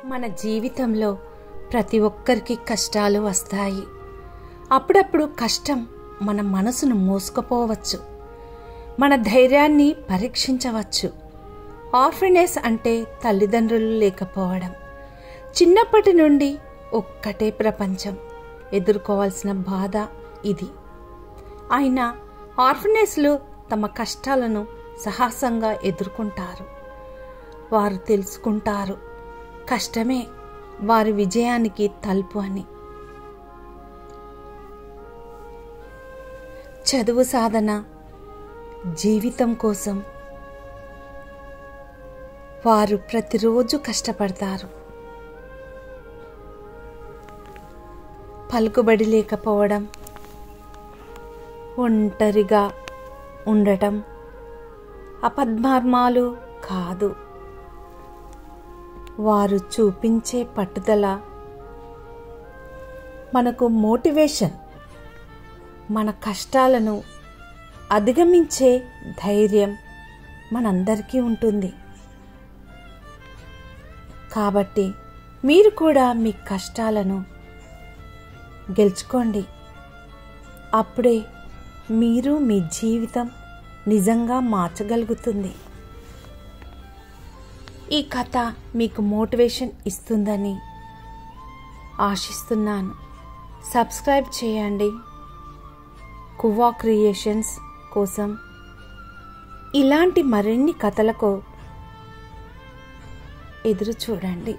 మన జీవితంలో ప్రతి ఒక్కరికి కష్టాలు వస్తాయి. అప్పుడప్పుడు కష్టం మన మనసును మోసుకుపోవచ్చు, మన ధైర్యాన్ని పరీక్షించవచ్చు. ఆర్ఫనేజ్ అంటే తల్లిదండ్రులు లేకపోవడం. చిన్నప్పటి నుండి ఒక్కటే ప్రపంచం, ఎదుర్కోవాల్సిన బాధ ఇది. అయినా ఆర్ఫనేజ్లు తమ కష్టాలను సాహసంగా ఎదుర్కొంటారు. వారు తెలుసుకుంటారు కష్టమే వారి విజయానికి తలుపు అని. చదువు సాధన, జీవితం కోసం వారు ప్రతిరోజు కష్టపడతారు. పలుకుబడి లేకపోవడం, ఒంటరిగా ఉండటం అపద్మర్మాలు కాదు. వారు చూపించే పట్టుదల మనకు మోటివేషన్. మన కష్టాలను అధిగమించే ధైర్యం మనందరికీ ఉంటుంది. కాబట్టి మీరు కూడా మీ కష్టాలను గెలుచుకోండి. అప్పుడే మీరు మీ జీవితం నిజంగా మార్చగలుగుతుంది. ఈ కథ మీకు మోటివేషన్ ఇస్తుందని ఆశిస్తున్నాను. సబ్స్క్రైబ్ చేయండి. కువా క్రియేషన్స్ కోసం ఇలాంటి మరిన్ని కథలకు ఎదురు చూడండి.